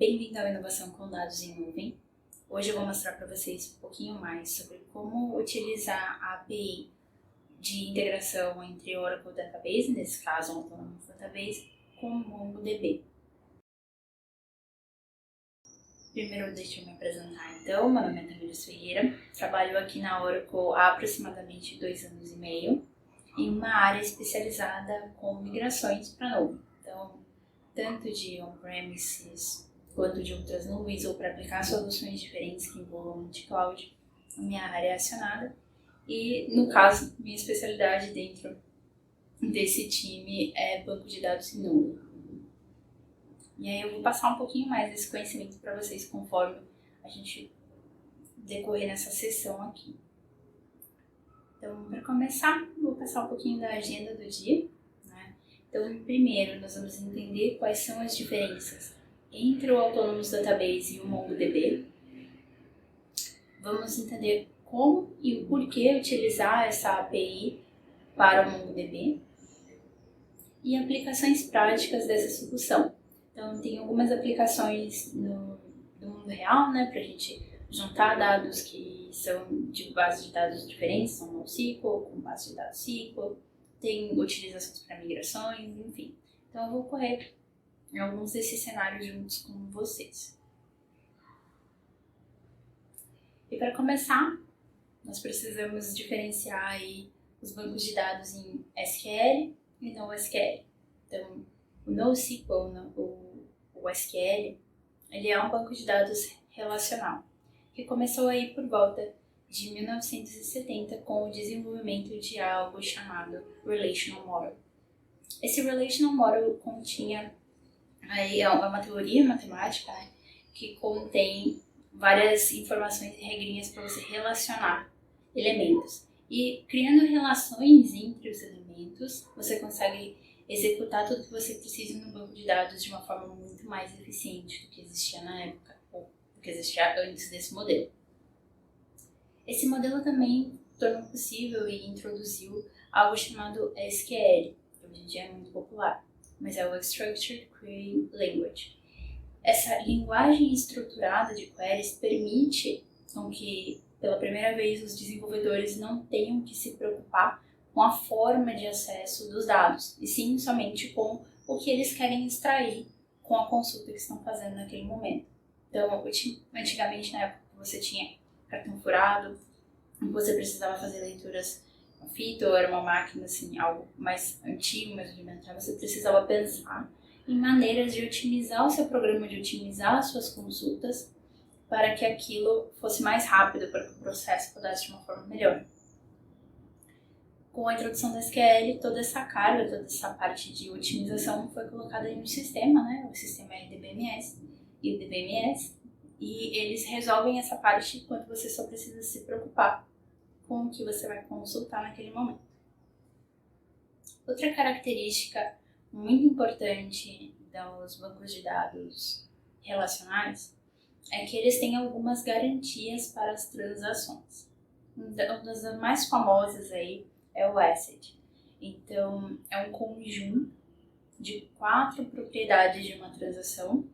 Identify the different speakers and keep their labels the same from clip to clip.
Speaker 1: Bem-vindo ao Inovação com Dados em Nuvem. Hoje eu vou mostrar para vocês um pouquinho mais sobre como utilizar a API de integração entre Oracle Database, nesse caso Autonomous Database, com MongoDB. Primeiro deixa eu me apresentar então, meu nome é Tamires Ferreira, trabalho aqui na Oracle há aproximadamente 2 anos e meio, em uma área especializada com migrações para nuvem. Então, tanto de on-premises quanto de outras nuvens ou para aplicar soluções diferentes que envolvam multi-cloud, a minha área é acionada e, no caso, minha especialidade dentro desse time é banco de dados em nuvem. E aí eu vou passar um pouquinho mais desse conhecimento para vocês conforme a gente decorrer nessa sessão aqui. Então, para começar, vou passar um pouquinho da agenda do dia. Então, primeiro, nós vamos entender quais são as diferenças entre o Autonomous Database e o MongoDB. Vamos entender como e o porquê utilizar essa API para o MongoDB e aplicações práticas dessa solução. Então, tem algumas aplicações no mundo real, para a gente juntar dados que são de bases de dados diferentes, são NoSQL, com base de dados SQL, tem utilizações para migrações, enfim. Então, eu vou correr em alguns desses cenários juntos com vocês. E para começar, nós precisamos diferenciar aí os bancos de dados em SQL e NoSQL. Então, o NoSQL, o SQL, ele é um banco de dados relacional, que começou aí por volta de 1970 com o desenvolvimento de algo chamado Relational Model. Esse Relational Model continha aí é uma teoria matemática que contém várias informações e regrinhas para você relacionar elementos. E criando relações entre os elementos, você consegue executar tudo que você precisa no banco de dados de uma forma muito mais eficiente do que existia na época, ou do que existia antes desse modelo. Esse modelo também tornou possível e introduziu algo chamado SQL, que hoje em dia é muito popular, mas é o Structured Query Language. Essa linguagem estruturada de queries permite que, pela primeira vez, os desenvolvedores não tenham que se preocupar com a forma de acesso dos dados, e sim somente com o que eles querem extrair com a consulta que estão fazendo naquele momento. Então, antigamente, na época que você tinha cartão furado, você precisava fazer leituras com fita, ou era uma máquina, assim, algo mais antigo, mais rudimentar, você precisava pensar em maneiras de otimizar o seu programa, de otimizar as suas consultas, para que aquilo fosse mais rápido, para que o processo pudesse de uma forma melhor. Com a introdução da SQL, toda essa carga, toda essa parte de otimização foi colocada em um sistema, o sistema DBMS e o DBMS, e eles resolvem essa parte enquanto você só precisa se preocupar com o que você vai consultar naquele momento. Outra característica muito importante dos bancos de dados relacionais é que eles têm algumas garantias para as transações. Uma das mais famosas aí é o ACID. Então, é um conjunto de 4 propriedades de uma transação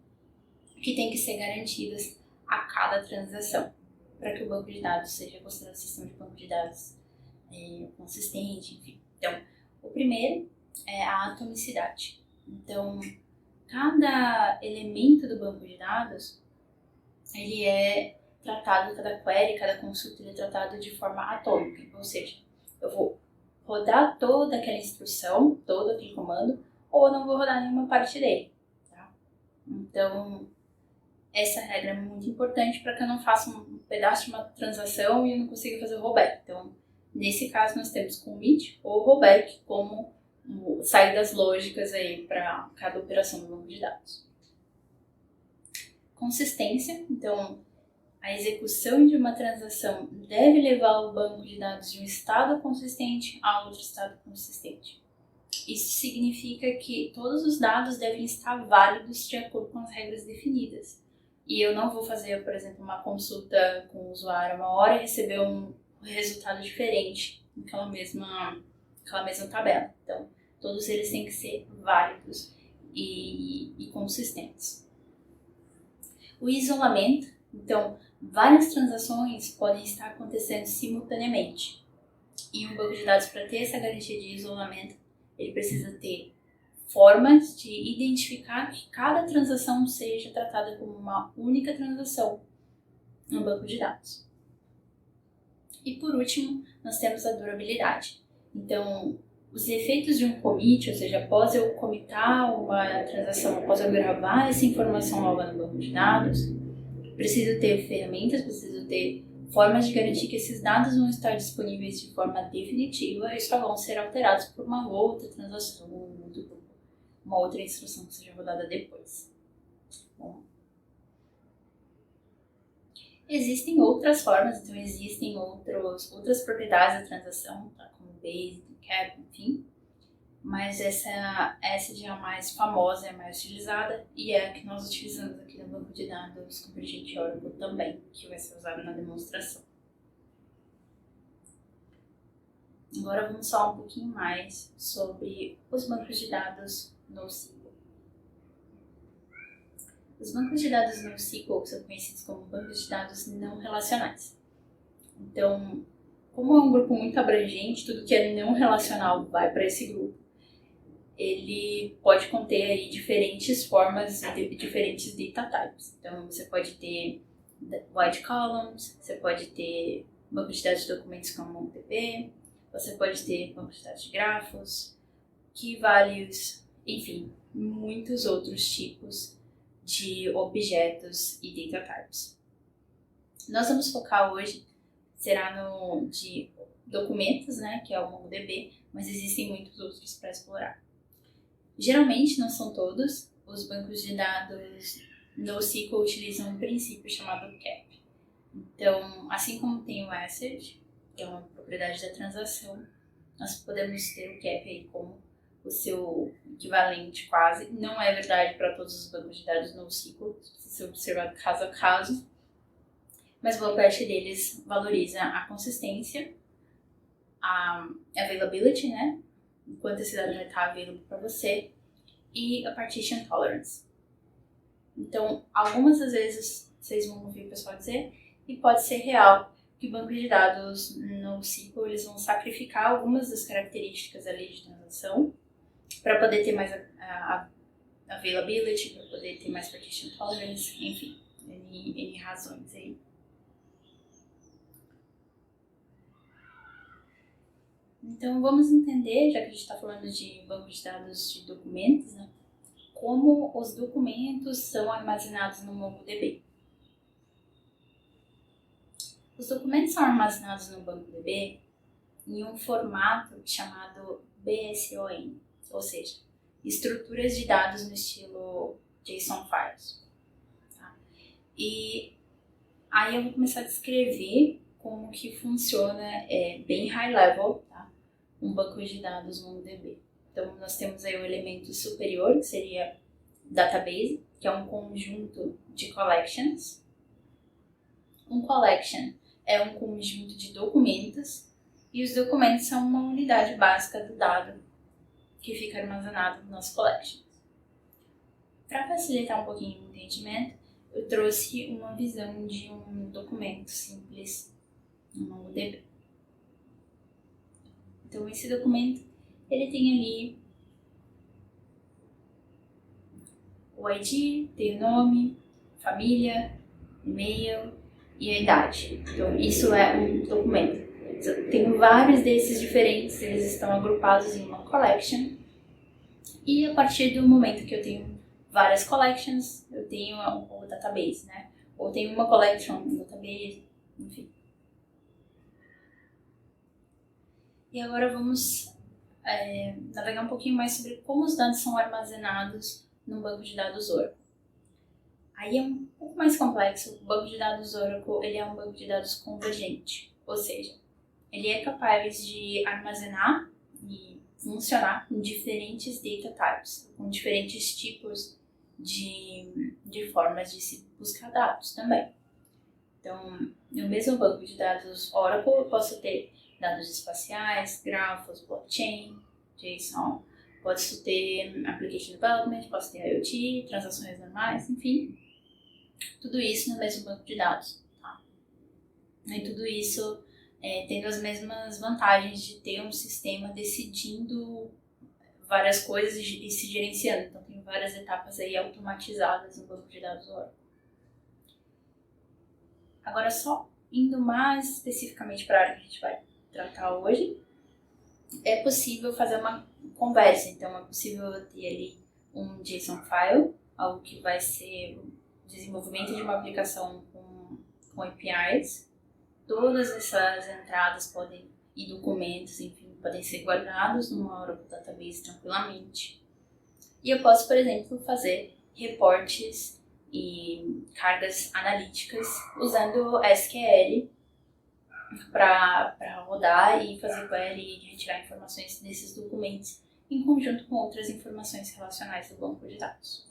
Speaker 1: que tem que ser garantidas a cada transação, para que o banco de dados seja considerado um sistema de banco de dados consistente, enfim. Então, o primeiro é a atomicidade. Então, cada elemento do banco de dados, ele é tratado, cada query, cada consulta, ele é tratado de forma atômica, ou seja, eu vou rodar toda aquela instrução, todo aquele comando, ou eu não vou rodar nenhuma parte dele. Tá? Então, essa regra é muito importante para que eu não faça um pedaço de uma transação e eu não consiga fazer o rollback. Então, nesse caso, nós temos commit ou rollback como saídas lógicas aí para cada operação do banco de dados. Consistência, então, a execução de uma transação deve levar o banco de dados de um estado consistente a outro estado consistente. Isso significa que todos os dados devem estar válidos de acordo com as regras definidas. E eu não vou fazer, por exemplo, uma consulta com o usuário uma hora e receber um resultado diferente naquela mesma tabela. Então, todos eles têm que ser válidos e consistentes. O isolamento, então, várias transações podem estar acontecendo simultaneamente. E um banco de dados, para ter essa garantia de isolamento, ele precisa ter formas de identificar que cada transação seja tratada como uma única transação no banco de dados. E por último, nós temos a durabilidade. Então, os efeitos de um commit, ou seja, após eu commitar uma transação, após eu gravar essa informação nova no banco de dados, preciso ter ferramentas, preciso ter formas de garantir que esses dados vão estar disponíveis de forma definitiva e só vão ser alterados por uma outra transação, uma outra instrução que seja rodada depois. Bom, existem outras formas, então existem outras propriedades da transação, tá? Como base, cap, enfim. Mas essa já é a mais famosa, é a mais utilizada e é a que nós utilizamos aqui no banco de dados Convergente Oracle também, que vai ser usado na demonstração. Agora vamos falar um pouquinho mais sobre os bancos de dados NoSQL. Os bancos de dados NoSQL são conhecidos como bancos de dados não relacionais. Então, como é um grupo muito abrangente, tudo que é não relacional vai para esse grupo. Ele pode conter aí diferentes formas e diferentes data types. Então, você pode ter wide columns, você pode ter banco de dados de documentos como MongoDB, você pode ter banco de dados de grafos, key values, enfim, muitos outros tipos de objetos e data types. Nós vamos focar hoje, será no de documentos, né, que é o MongoDB, mas existem muitos outros para explorar. Geralmente, não são todos, os bancos de dados NoSQL utilizam um princípio chamado CAP. Então, assim como tem o ACID, que é uma propriedade da transação, nós podemos ter o CAP aí como o seu equivalente quase. Não é verdade para todos os bancos de dados NoSQL, precisa ser observado caso a caso, mas boa parte deles valoriza a consistência, a availability, né? Enquanto esse dado já está available para você, e a partition tolerance. Então, algumas das vezes vocês vão ouvir o pessoal dizer, e pode ser real, que bancos de dados no SQL eles vão sacrificar algumas das características ali de transação para poder ter mais a availability, para poder ter mais partition tolerance, enfim, N razões aí. Então, vamos entender, já que a gente está falando de banco de dados de documentos, né, como os documentos são armazenados no MongoDB. Os documentos são armazenados no MongoDB em um formato chamado BSON, ou seja, estruturas de dados no estilo JSON Files. Tá? E aí eu vou começar a descrever como que funciona bem high level, tá? Um banco de dados MongoDB. Então, nós temos aí o elemento superior, que seria database, que é um conjunto de collections. Um collection é um conjunto de documentos, e os documentos são uma unidade básica do dado que fica armazenado nas collections. Para facilitar um pouquinho o entendimento, eu trouxe uma visão de um documento simples no MongoDB. Então, esse documento, ele tem ali o ID, tem o nome, família, e-mail e a idade. Então, isso é um documento. Eu tenho vários desses diferentes, eles estão agrupados em uma collection. E a partir do momento que eu tenho várias collections, eu tenho o database, né? Ou tenho uma collection, um database, enfim. E agora vamos navegar um pouquinho mais sobre como os dados são armazenados no banco de dados Oracle. Aí é um pouco mais complexo. O banco de dados Oracle ele é um banco de dados convergente, ou seja, ele é capaz de armazenar e funcionar com diferentes data types, com diferentes tipos de formas de se buscar dados também. Então, no mesmo banco de dados Oracle, eu posso ter dados espaciais, grafos, blockchain, JSON, posso ter application development, posso ter IoT, transações normais, enfim. Tudo isso no mesmo banco de dados. Tá? E tudo isso tendo as mesmas vantagens de ter um sistema decidindo várias coisas e se gerenciando. Então, tem várias etapas aí automatizadas no banco de dados Oracle. Agora, só indo mais especificamente para a área que a gente vai tratar hoje, é possível fazer uma conversa. Então, é possível ter ali um JSON file, algo que vai ser o desenvolvimento de uma aplicação com APIs. Todas essas entradas podem e documentos, enfim, podem ser guardados numa Oracle Database tranquilamente. E eu posso, por exemplo, fazer reportes e cargas analíticas usando SQL para rodar e fazer query e retirar informações desses documentos em conjunto com outras informações relacionais do banco de dados.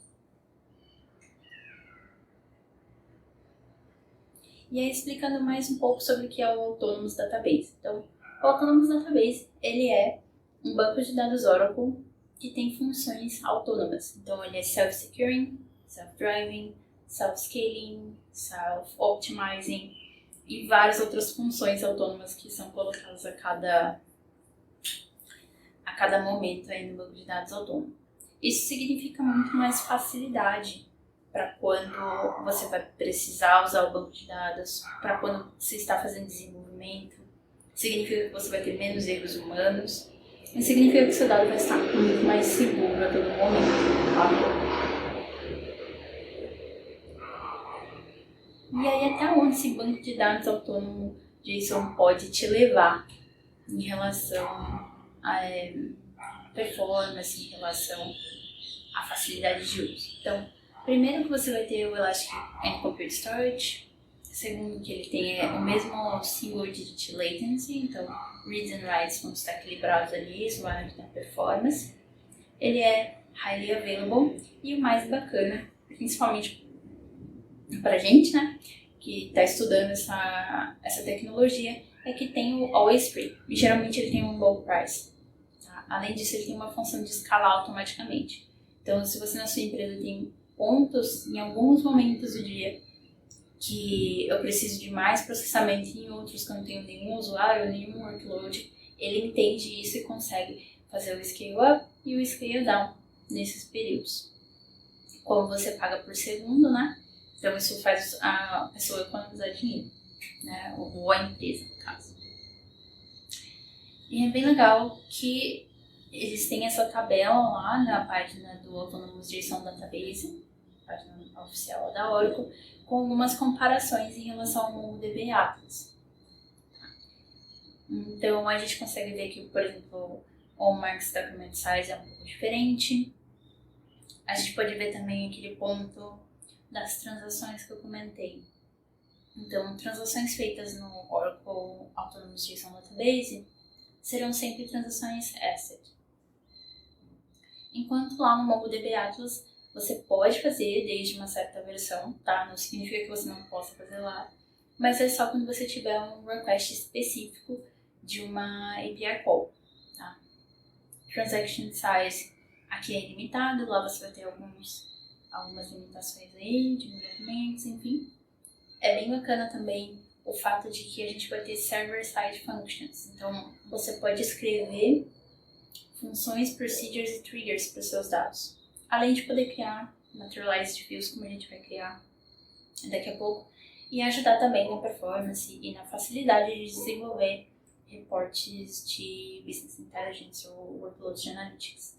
Speaker 1: E aí, explicando mais um pouco sobre o que é o Autonomous Database. Então, o Autonomous Database, ele é um banco de dados Oracle que tem funções autônomas. Então, ele é self-securing, self-driving, self-scaling, self-optimizing e várias outras funções autônomas que são colocadas a cada momento aí no banco de dados autônomo. Isso significa muito mais facilidade para quando você vai precisar usar o banco de dados, para quando você está fazendo desenvolvimento. Significa que você vai ter menos erros humanos. E significa que o seu dado vai estar muito mais seguro a todo momento. Tá? E aí, até onde esse banco de dados autônomo JSON pode te levar em relação a performance, em relação à facilidade de uso. Então, primeiro que você vai ter o Elastic Compute Storage. Segundo que ele tem o mesmo single digit latency, então reads and writes vão estar equilibrados ali, isso vai ajudar a performance. Ele é highly available e o mais bacana, principalmente pra gente, né, que está estudando essa tecnologia, é que tem o Always Free. E geralmente ele tem um low price. Tá? Além disso, ele tem uma função de escalar automaticamente. Então, se você na sua empresa tem pontos, em alguns momentos do dia, que eu preciso de mais processamento e em outros que eu não tenho nenhum usuário, nenhum workload, ele entende isso e consegue fazer o scale up e o scale down nesses períodos. Como você paga por segundo, né? Então isso faz a pessoa economizar dinheiro, né? Ou a empresa, no caso. E é bem legal que eles têm essa tabela lá na página do Autonomous JSON Database, página oficial da Oracle, com algumas comparações em relação ao MongoDB Atlas. Então, a gente consegue ver que, por exemplo, o Max Document Size é um pouco diferente. A gente pode ver também aquele ponto das transações que eu comentei. Então, transações feitas no Oracle Autonomous JSON Database serão sempre transações ACID. Enquanto lá no MongoDB Atlas, você pode fazer desde uma certa versão, tá? Não significa que você não possa fazer lá, mas é só quando você tiver um request específico de uma API call, tá? Transaction size aqui é ilimitado, lá você vai ter algumas limitações aí de movimentos, enfim. É bem bacana também o fato de que a gente vai ter server-side functions. Então, você pode escrever funções, procedures e triggers para os seus dados. Além de poder criar materialized views, como a gente vai criar daqui a pouco, e ajudar também na performance e na facilidade de desenvolver reportes de Business Intelligence ou workloads de Analytics.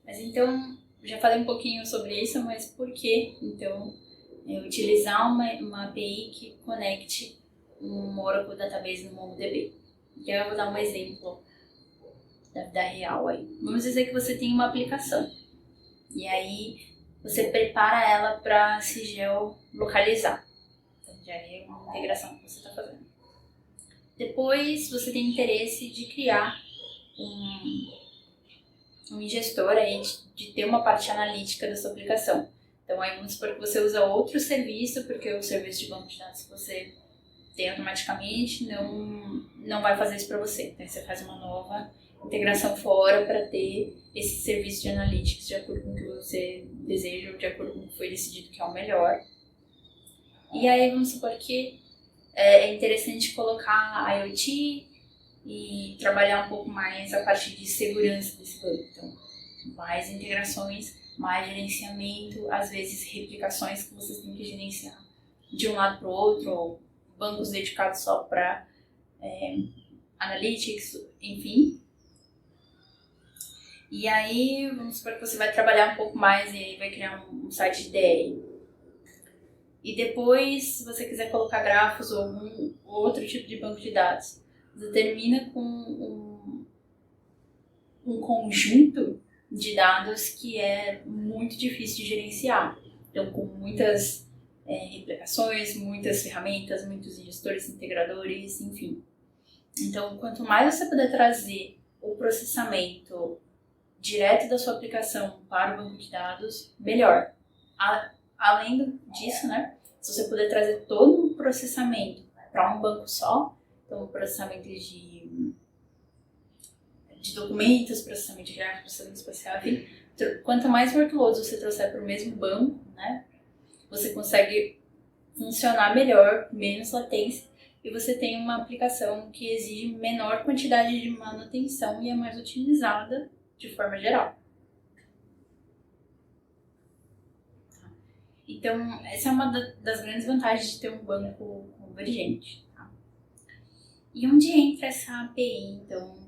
Speaker 1: Mas então, já falei um pouquinho sobre isso, mas por que, então, utilizar uma API que conecte um Oracle Database no MongoDB? E aí eu vou dar um exemplo da vida real aí. Vamos dizer que você tem uma aplicação, e aí você prepara ela para se geolocalizar. Então, já é uma integração que você está fazendo. Depois, você tem interesse de criar um ingestor aí, de ter uma parte analítica da sua aplicação. Então, aí vamos supor que você usa outro serviço, porque o serviço de banco de dados que você tem automaticamente não vai fazer isso para você. Então, você faz uma nova integração fora para ter esse serviço de analytics de acordo com o que você deseja ou de acordo com o que foi decidido que é o melhor. E aí vamos supor que é interessante colocar IoT e trabalhar um pouco mais a parte de segurança desse banco. Então, mais integrações, mais gerenciamento, às vezes replicações que vocês têm que gerenciar de um lado para o outro, ou bancos dedicados só para analytics, enfim. E aí, vamos supor que você vai trabalhar um pouco mais e vai criar um site de DR. E depois, se você quiser colocar grafos ou algum outro tipo de banco de dados, você termina com um conjunto de dados que é muito difícil de gerenciar. Então, com muitas replicações, muitas ferramentas, muitos gestores, integradores, enfim. Então, quanto mais você puder trazer o processamento direto da sua aplicação para o banco de dados, melhor. Além disso, né, se você puder trazer todo o processamento para um banco só, então o processamento de documentos, processamento de gráficos, processamento espacial, enfim, quanto mais workloads você trouxer para o mesmo banco, né, você consegue funcionar melhor, menos latência, e você tem uma aplicação que exige menor quantidade de manutenção e é mais otimizada de forma geral. Então, essa é uma das grandes vantagens de ter um banco convergente. Tá? E onde entra essa API, então,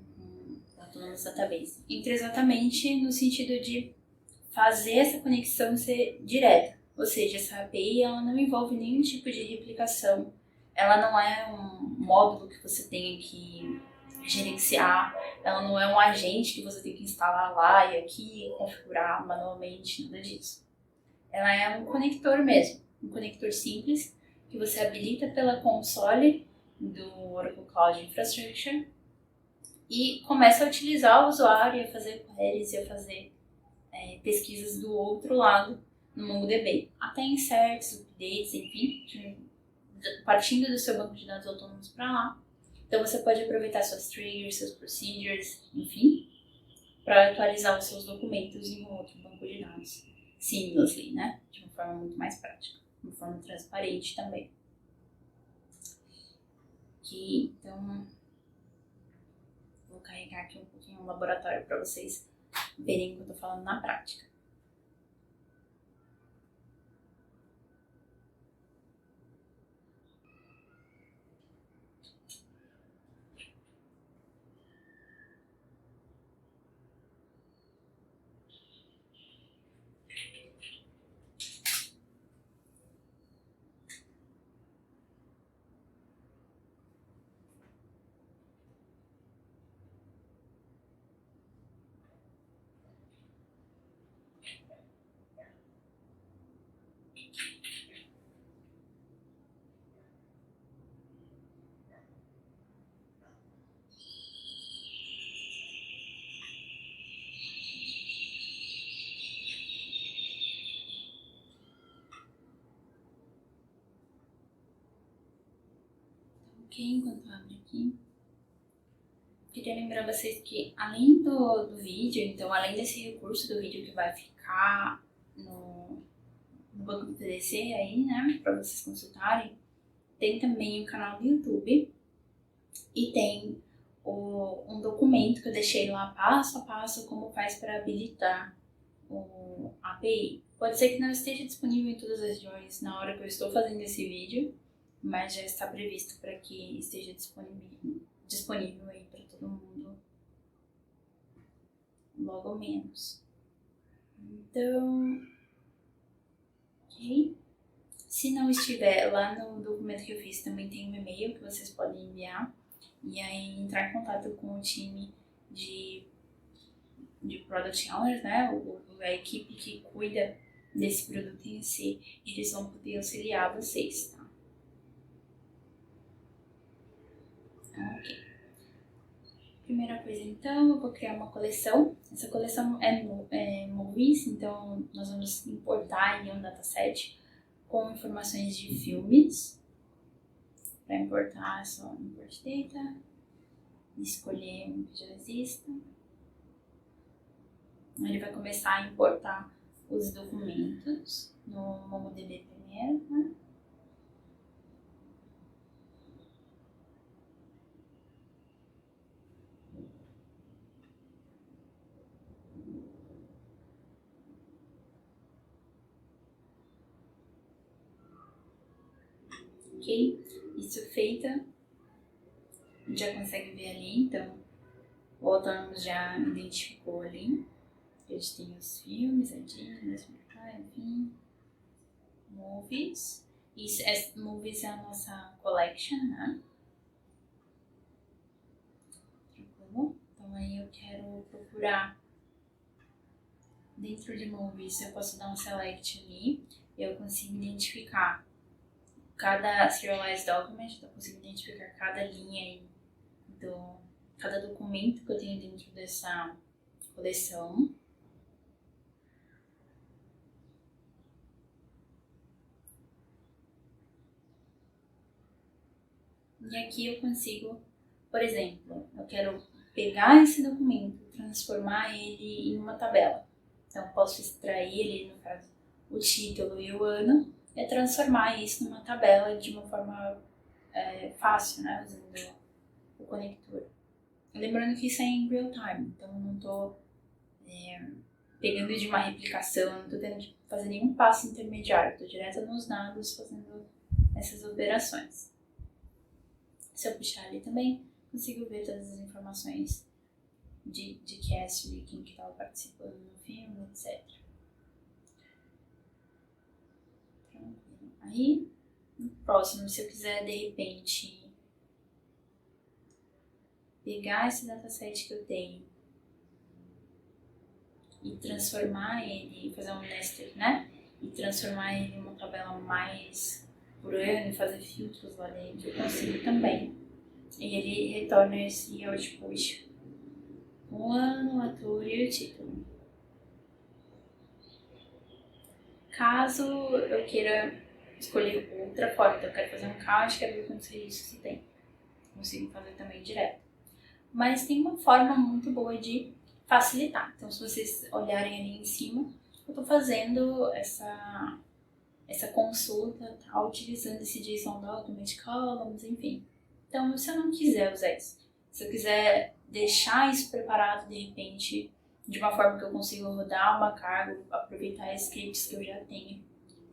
Speaker 1: da Autonomous Database? Entra exatamente no sentido de fazer essa conexão ser direta. Ou seja, essa API ela não envolve nenhum tipo de replicação. Ela não é um módulo que você tenha que gerenciar. Ela não é um agente que você tem que instalar lá e aqui e configurar manualmente, nada disso. Ela é um conector mesmo, um conector simples que você habilita pela console do Oracle Cloud Infrastructure e começa a utilizar o usuário e a fazer queries e a fazer pesquisas do outro lado no MongoDB. Até inserts, updates, enfim, partindo do seu banco de dados autônomos para lá. Então você pode aproveitar suas triggers, seus procedures, enfim, para atualizar os seus documentos em um outro banco de dados. Seamlessly, né? De uma forma muito mais prática, de uma forma transparente também. Aqui, então, vou carregar aqui um pouquinho o laboratório para vocês verem o que eu estou falando na prática. Ok, enquanto abre aqui. Queria lembrar vocês que além do vídeo, então além desse recurso do vídeo que vai ficar no banco do TDC aí, né, para vocês consultarem, tem também o canal do YouTube e tem um documento que eu deixei lá passo a passo como faz para habilitar o API. Pode ser que não esteja disponível em todas as regiões na hora que eu estou fazendo esse vídeo, mas já está previsto para que esteja disponível aí para todo mundo logo menos. Então, ok. Se não estiver lá no documento que eu fiz, também tem um e-mail que vocês podem enviar e aí entrar em contato com o time de Product Owners, né, a equipe que cuida desse produto em si, e eles vão poder auxiliar vocês, tá? Ok. Primeira coisa, então, eu vou criar uma coleção. Essa coleção é movies, então nós vamos importar em um dataset com informações de filmes. Para importar, é só import data. escolher um que já exista. Ele vai começar a importar os documentos no MongoDB primeiro, né? Ok? Isso feita, já consegue ver ali, então o Autonomous já identificou ali. Eles têm os filmes, enfim, movies. Movies é a nossa collection, né? Tranquilo? Então aí eu quero procurar dentro de movies, eu posso dar um select ali, eu consigo identificar cada serialized document, então eu consigo identificar cada linha aí cada documento que eu tenho dentro dessa coleção. E aqui eu consigo, por exemplo, eu quero pegar esse documento, transformar ele em uma tabela. Então, eu posso extrair ele, no caso, o título e o ano, e transformar isso numa tabela de uma forma fácil, né, usando o conector. Lembrando que isso é em real time, então eu não estou pegando de uma replicação, não estou tendo que fazer nenhum passo intermediário, estou direto nos dados fazendo essas operações. Se eu puxar ali também, consigo ver todas as informações de cast, de quem que estava participando no filme, etc. Tranquilo. Aí, no próximo, se eu quiser, de repente, pegar esse dataset que eu tenho e transformar ele, fazer um nested, né? E transformar ele em uma tabela mais por ano e fazer filtros lá dentro, eu consigo também. E ele retorna esse output. O ano, o ator e o título. Caso eu queira escolher outra forma, então eu quero fazer um count, quero ver quantos registros se tem. Consigo fazer também direto. Mas tem uma forma muito boa de facilitar. Então, se vocês olharem ali em cima, eu estou fazendo essa consulta, tá, utilizando esse JSON Document Columns, enfim. Então, se eu não quiser usar isso, se eu quiser deixar isso preparado de repente, de uma forma que eu consiga rodar uma carga, aproveitar scripts que eu já tenho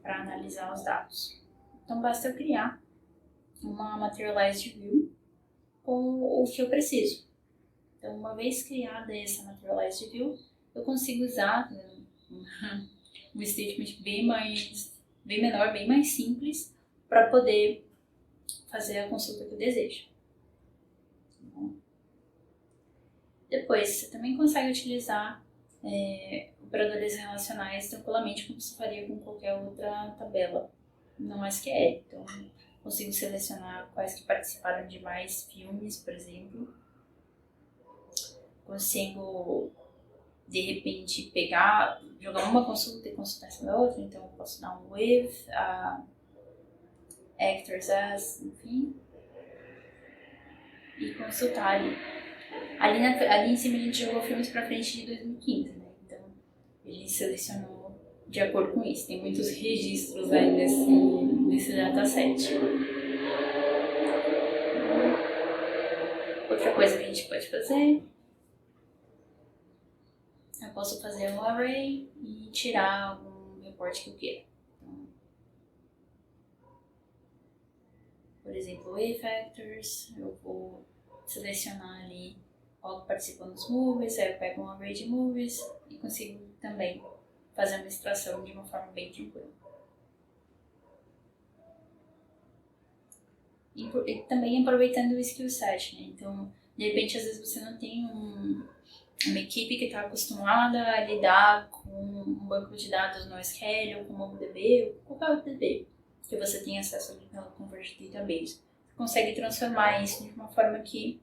Speaker 1: para analisar os dados. Então, basta eu criar uma Materialized View com o que eu preciso. Então, uma vez criada essa Materialized View, eu consigo usar um statement bem menor, bem mais simples, para poder fazer a consulta que eu desejo. Depois, você também consegue utilizar operadores relacionais tranquilamente, como você faria com qualquer outra tabela no SQL. Então, consigo selecionar quais que participaram de mais filmes, por exemplo. Consigo, de repente, jogar uma consulta e consultar essa outra. Então, eu posso dar um with, actors as, enfim, e consultar ali. Ali em cima a gente jogou filmes pra frente de 2015, né? Então a gente selecionou de acordo com isso. Tem muitos registros aí nesse dataset. Outra coisa que a gente pode fazer, eu posso fazer um array e tirar algum reporte que eu queira. Então, por exemplo, A-Factors, eu vou selecionar ali qual participou nos movies, aí eu pego um array de movies e consigo também fazer uma extração de uma forma bem tranquila. E também aproveitando o skill set, né? Então, de repente, às vezes você não tem uma equipe que está acostumada a lidar com um banco de dados no SQL ou com o MongoDB ou qualquer outro DB que você tem acesso ali pela Converged Database. Você consegue transformar isso de uma forma que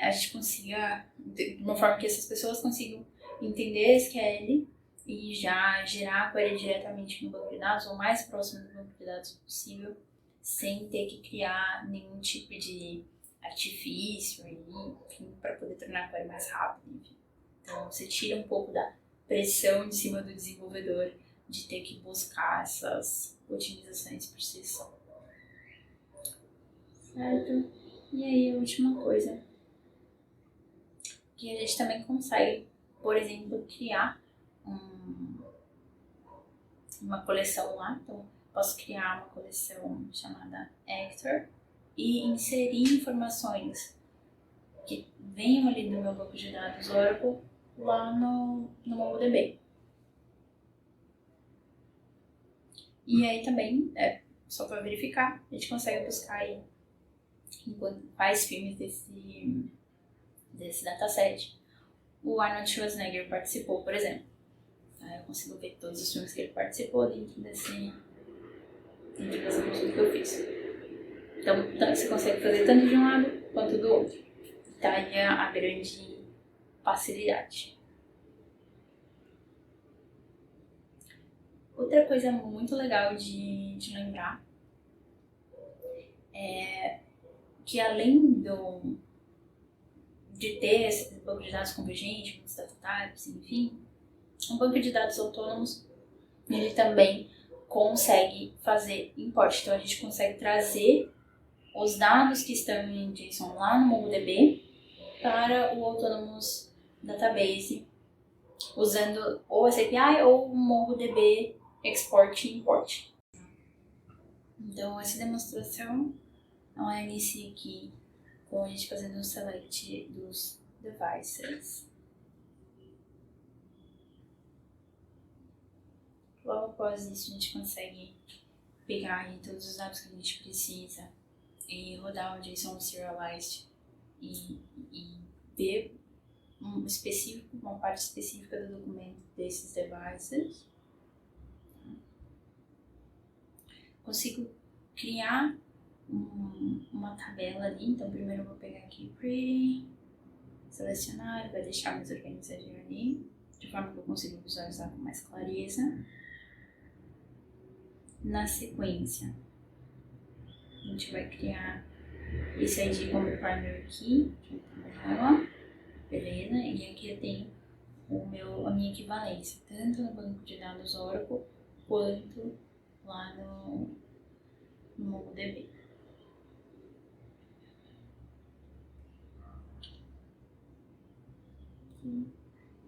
Speaker 1: a gente consiga, de uma forma que essas pessoas consigam entender SQL e já gerar a query diretamente no banco de dados ou mais próximo do banco de dados possível, sem ter que criar nenhum tipo de artifício, enfim, para poder tornar a query mais rápida, enfim. Então você tira um pouco da pressão em cima do desenvolvedor de ter que buscar essas otimizações por si só. Certo? E aí a última coisa, que a gente também consegue, por exemplo, criar uma coleção lá. Então, posso criar uma coleção chamada Hector e inserir informações que venham ali no meu banco de dados Oracle lá no MongoDB. E aí também, só para verificar, a gente consegue buscar aí quais filmes desse dataset o Arnold Schwarzenegger participou, por exemplo. Eu consigo ver todos os filmes que ele participou dentro dessa pesquisa que eu fiz. Então, você consegue fazer tanto de um lado quanto do outro. Tá aí a grande facilidade. Outra coisa muito legal de lembrar é que além de ter esse banco de dados convergente, muitos data types, enfim, um banco de dados autônomos, ele também consegue fazer import. Então a gente consegue trazer os dados que estão em JSON lá no MongoDB para o Autonomous Database, usando ou essa API ou o MongoDB Export e Import. Então essa demonstração ela inicia aqui com a gente fazendo um select dos devices. Logo após isso a gente consegue pegar aí todos os dados que a gente precisa e rodar o JSON Serialized e ver uma parte específica do documento desses devices. Consigo criar uma tabela ali, então primeiro eu vou pegar aqui Pretty, selecionar, ele vai deixar mais organizadinho ali, de forma que eu consiga visualizar com mais clareza. Na sequência, a gente vai criar esse ID como primary key, beleza? E aqui eu tenho a minha equivalência, tanto no banco de dados Oracle quanto lá no MongoDB.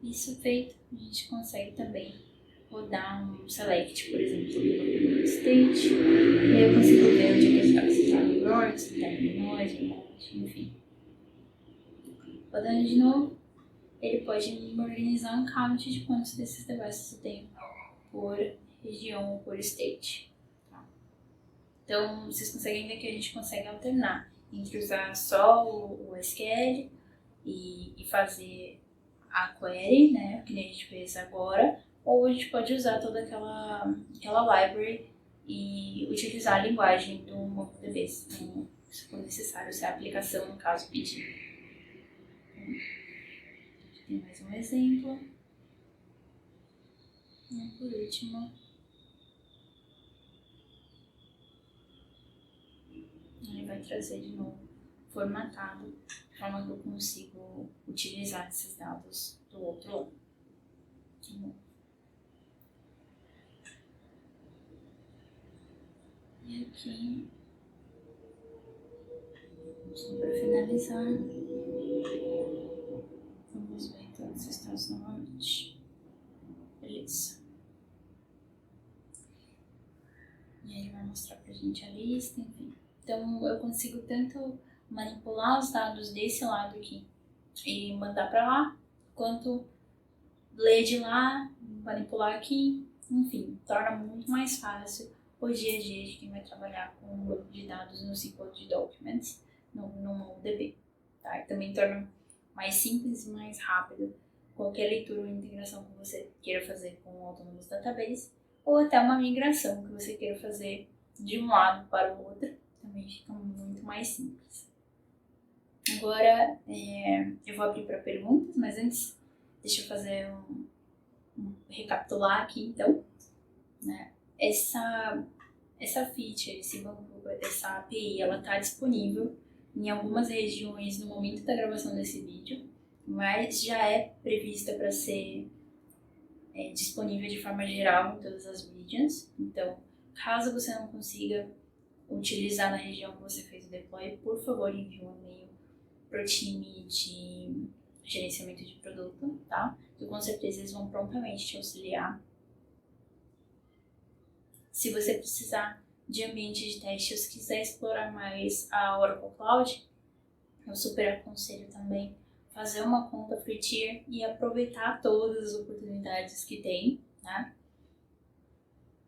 Speaker 1: Isso feito, a gente consegue também rodar um select, por exemplo, no state, e aí eu consigo ver onde é que está, se está no Roar, se está em Illinois, enfim. Rodando de novo, ele pode me organizar um count de quantos desses devices eu tenho por região ou por state. Então, vocês conseguem ver que a gente consegue alternar entre usar só o SQL e fazer a query, né, que nem a gente fez agora, ou a gente pode usar toda aquela library e utilizar a linguagem do MongoDB, se for necessário, se a aplicação, no caso, pedir. Tem mais um exemplo. E por último, ele vai trazer de novo formatado, de forma que eu consigo utilizar esses dados do outro lado. E aqui, só para finalizar, vamos ver todos os estados novamente. Beleza. E aí ele vai mostrar pra gente a lista, enfim. Então eu consigo tanto manipular os dados desse lado aqui e mandar para lá, quanto ler de lá, manipular aqui, enfim, torna muito mais fácil o dia a dia de quem vai trabalhar com um banco de dados no SQL de Documents, no MongoDB. Tá? E também torna mais simples e mais rápido qualquer leitura ou integração que você queira fazer com o Autonomous Database, ou até uma migração que você queira fazer de um lado para o outro, também fica muito mais simples. Agora eu vou abrir para perguntas, mas antes deixa eu fazer recapitular aqui então, né? Essa feature, essa API, ela está disponível em algumas regiões no momento da gravação desse vídeo, mas já é prevista para ser disponível de forma geral em todas as regions. Então, caso você não consiga utilizar na região que você fez o deploy, por favor envie um e-mail para o time de gerenciamento de produto, tá? Que com certeza eles vão prontamente te auxiliar. Se você precisar de ambiente de teste ou se quiser explorar mais a Oracle Cloud, eu super aconselho também fazer uma conta free tier e aproveitar todas as oportunidades que tem, né?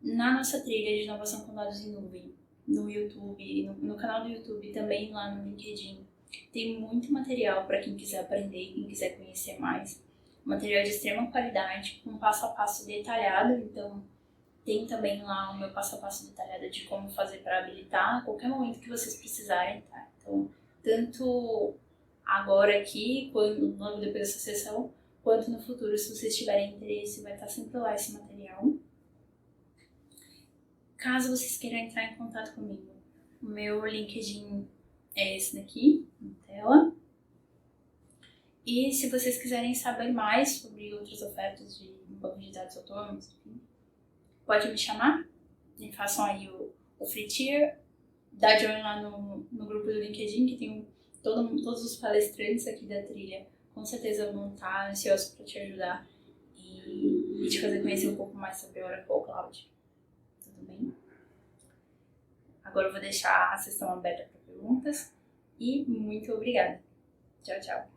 Speaker 1: Na nossa trilha de inovação com dados em nuvem, no YouTube, no canal do YouTube, também lá no LinkedIn, tem muito material para quem quiser aprender, quem quiser conhecer mais. Material de extrema qualidade, com passo a passo detalhado, então tem também lá o meu passo a passo detalhado de como fazer para habilitar a qualquer momento que vocês precisarem, tá? Então, tanto agora aqui, quando logo depois dessa sessão, quanto no futuro, se vocês tiverem interesse, vai estar sempre lá esse material. Caso vocês queiram entrar em contato comigo, o meu LinkedIn é esse daqui, na tela. E se vocês quiserem saber mais sobre outras ofertas de banco de dados autônomos, enfim, pode me chamar e façam aí o free tier. Dá join lá no grupo do LinkedIn, que tem todos os palestrantes aqui da trilha. Com certeza vão estar ansiosos para te ajudar e te fazer conhecer um pouco mais sobre a Oracle Cloud. Tudo bem? Agora eu vou deixar a sessão aberta para perguntas e muito obrigada. Tchau, tchau.